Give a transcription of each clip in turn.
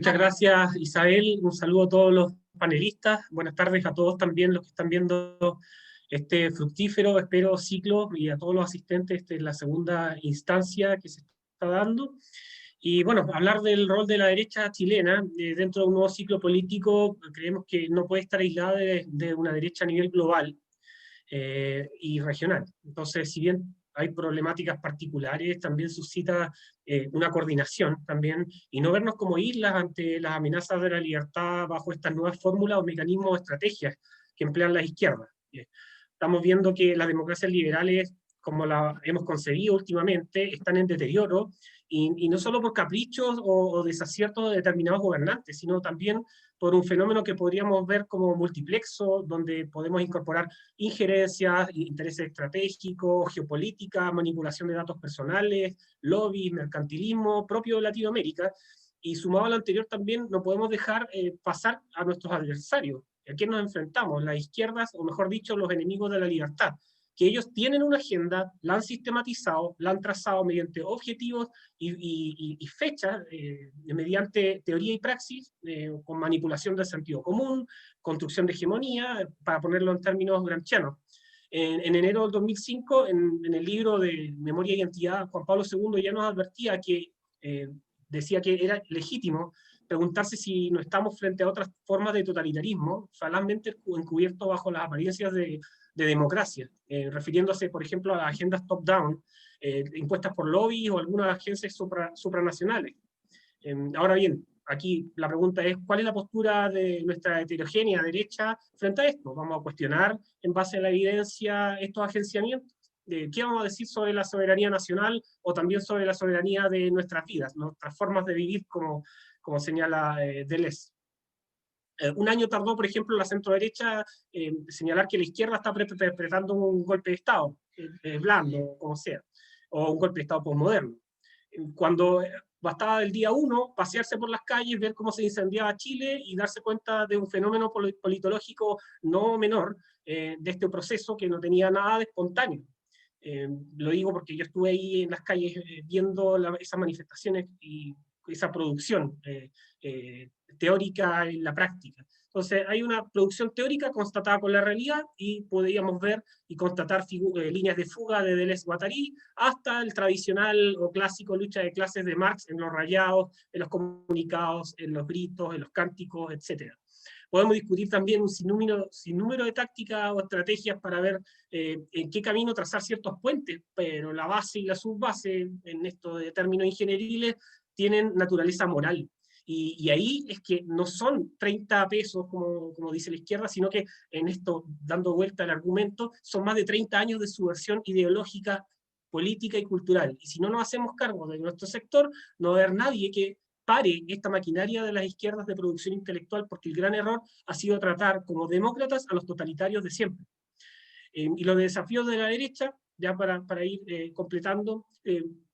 Muchas gracias, Isabel. Un saludo a todos los panelistas. Buenas tardes a todos también los que están viendo este fructífero, espero, ciclo, y a todos los asistentes. Esta es la segunda instancia que se está dando. Y bueno, hablar del rol de la derecha chilena dentro de un nuevo ciclo político, creemos que no puede estar aislada de una derecha a nivel global y regional. Entonces, si bien hay problemáticas particulares, también suscita una coordinación también, y no vernos como islas ante las amenazas de la libertad bajo estas nuevas fórmulas o mecanismos o estrategias que emplean las izquierdas. Estamos viendo que las democracias liberales, como las hemos concebido últimamente, están en deterioro, y no solo por caprichos o desaciertos de determinados gobernantes, sino también por un fenómeno que podríamos ver como multiplexo, donde podemos incorporar injerencias, intereses estratégicos, geopolítica, manipulación de datos personales, lobbies, mercantilismo propio de Latinoamérica. Y sumado a lo anterior también no podemos dejar pasar a nuestros adversarios. ¿A quién nos enfrentamos? Las izquierdas, o mejor dicho, los enemigos de la libertad, que ellos tienen una agenda, la han sistematizado, la han trazado mediante objetivos y fechas, mediante teoría y praxis, con manipulación del sentido común, construcción de hegemonía, para ponerlo en términos gramscianos. En enero del 2005, en el libro de Memoria y Identidad, Juan Pablo II ya nos advertía que decía que era legítimo preguntarse si no estamos frente a otras formas de totalitarismo, falazmente encubierto bajo las apariencias de democracia, refiriéndose, por ejemplo, a las agendas top-down, impuestas por lobbies o algunas agencias supranacionales. Ahora bien, aquí la pregunta es, ¿cuál es la postura de nuestra heterogénea derecha frente a esto? ¿Vamos a cuestionar en base a la evidencia estos agenciamientos? ¿Qué vamos a decir sobre la soberanía nacional o también sobre la soberanía de nuestras vidas, nuestras formas de vivir, como señala Deleuze? Un año tardó, por ejemplo, la centroderecha señalar que la izquierda está perpetrando un golpe de Estado, blando, como sea, o un golpe de Estado posmoderno. Cuando bastaba del día uno pasearse por las calles, ver cómo se incendiaba Chile y darse cuenta de un fenómeno politológico no menor, de este proceso que no tenía nada de espontáneo. Lo digo porque yo estuve ahí en las calles viendo esas manifestaciones y esa producción teórica en la práctica. Entonces, hay una producción teórica constatada con la realidad y podríamos ver y constatar líneas de fuga de Deleuze-Guattari hasta el tradicional o clásico lucha de clases de Marx en los rayados, en los comunicados, en los gritos, en los cánticos, etc. Podemos discutir también un sinnúmero de tácticas o estrategias para ver en qué camino trazar ciertos puentes, pero la base y la subbase en esto de términos ingenieriles tienen naturaleza moral. Y ahí es que no son 30 pesos, como dice la izquierda, sino que en esto, dando vuelta al argumento, son más de 30 años de subversión ideológica, política y cultural. Y si no nos hacemos cargo de nuestro sector, no va a haber nadie que pare esta maquinaria de las izquierdas de producción intelectual, porque el gran error ha sido tratar como demócratas a los totalitarios de siempre. Y los desafíos de la derecha, ya para ir completando,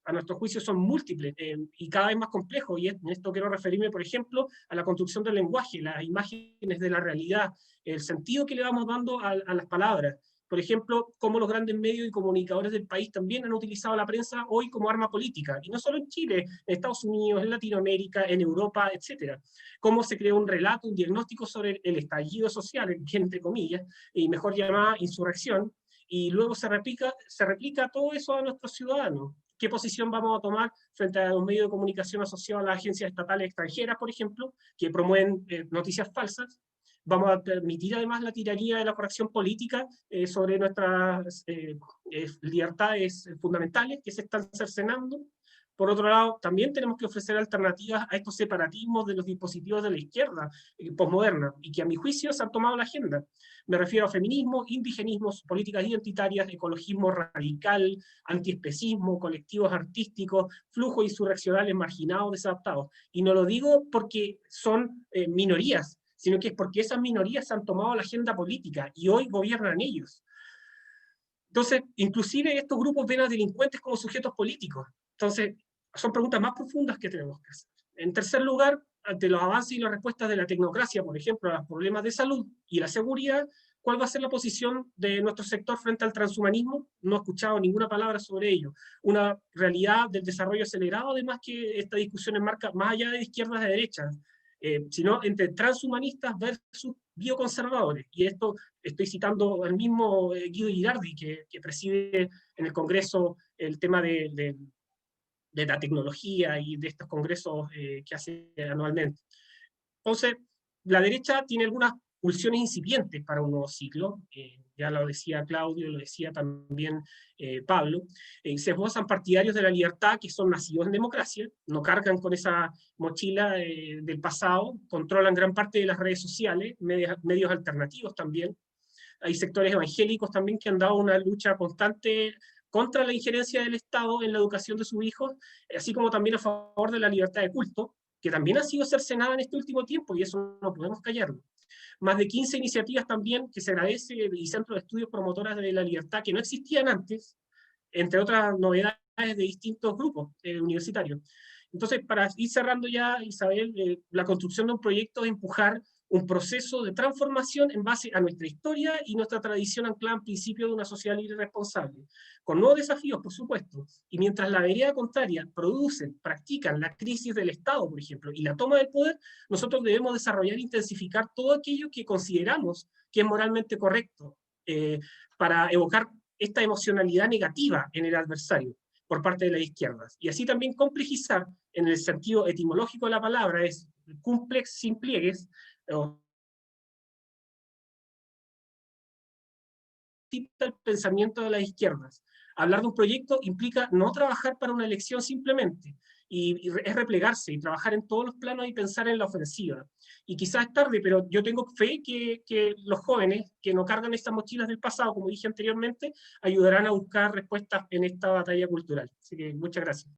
a nuestro juicio son múltiples y cada vez más complejos, y en esto quiero referirme, por ejemplo, a la construcción del lenguaje, las imágenes de la realidad, el sentido que le vamos dando a las palabras. Por ejemplo, cómo los grandes medios y comunicadores del país también han utilizado la prensa hoy como arma política, y no solo en Chile, en Estados Unidos, en Latinoamérica, en Europa, etc. Cómo se crea un relato, un diagnóstico sobre el estallido social, entre comillas, y mejor llamada insurrección, y luego se replica todo eso a nuestros ciudadanos. ¿Qué posición vamos a tomar frente a los medios de comunicación asociados a las agencias estatales extranjeras, por ejemplo, que promueven noticias falsas? Vamos a permitir además la tiranía de la corrección política sobre nuestras libertades fundamentales que se están cercenando. Por otro lado, también tenemos que ofrecer alternativas a estos separatismos de los dispositivos de la izquierda posmoderna, y que a mi juicio se han tomado la agenda. Me refiero a feminismo, indigenismos, políticas identitarias, ecologismo radical, antiespecismo, colectivos artísticos, flujos insurreccionales marginados, desadaptados. Y no lo digo porque son minorías, sino que es porque esas minorías han tomado la agenda política y hoy gobiernan ellos. Entonces, inclusive estos grupos ven a delincuentes como sujetos políticos. Entonces, son preguntas más profundas que tenemos que hacer. En tercer lugar, ante los avances y las respuestas de la tecnocracia, por ejemplo, a los problemas de salud y la seguridad, ¿cuál va a ser la posición de nuestro sector frente al transhumanismo? No he escuchado ninguna palabra sobre ello. Una realidad del desarrollo acelerado, además, que esta discusión enmarca más allá de izquierdas y de derechas. sino entre transhumanistas versus bioconservadores. Y esto estoy citando al mismo Guido Girardi, que preside en el Congreso el tema de la tecnología y de estos congresos que hace anualmente. Entonces, la derecha tiene algunas pulsiones incipientes para un nuevo ciclo, ya lo decía Claudio, lo decía también Pablo, se esbozan partidarios de la libertad que son nacidos en democracia, no cargan con esa mochila del pasado, controlan gran parte de las redes sociales, medios alternativos también. Hay sectores evangélicos también que han dado una lucha constante contra la injerencia del Estado en la educación de sus hijos, así como también a favor de la libertad de culto, que también ha sido cercenada en este último tiempo, y eso no podemos callarlo. Más de 15 iniciativas también que se agradece, y centros de estudios promotoras de la libertad que no existían antes, entre otras novedades de distintos grupos universitarios. Entonces, para ir cerrando ya, Isabel, la construcción de un proyecto es empujar un proceso de transformación en base a nuestra historia y nuestra tradición anclada en principio de una sociedad libre y responsable, con nuevos desafíos, por supuesto, y mientras la vereda contraria producen, practican la crisis del Estado, por ejemplo, y la toma del poder, nosotros debemos desarrollar e intensificar todo aquello que consideramos que es moralmente correcto, para evocar esta emocionalidad negativa en el adversario por parte de las izquierdas. Y así también complejizar, en el sentido etimológico de la palabra, es cumplex sin pliegues, o el pensamiento de las izquierdas. Hablar de un proyecto implica no trabajar para una elección simplemente, y es replegarse y trabajar en todos los planos y pensar en la ofensiva. Y quizás es tarde, pero yo tengo fe que los jóvenes que no cargan estas mochilas del pasado, como dije anteriormente, ayudarán a buscar respuestas en esta batalla cultural. Así que muchas gracias.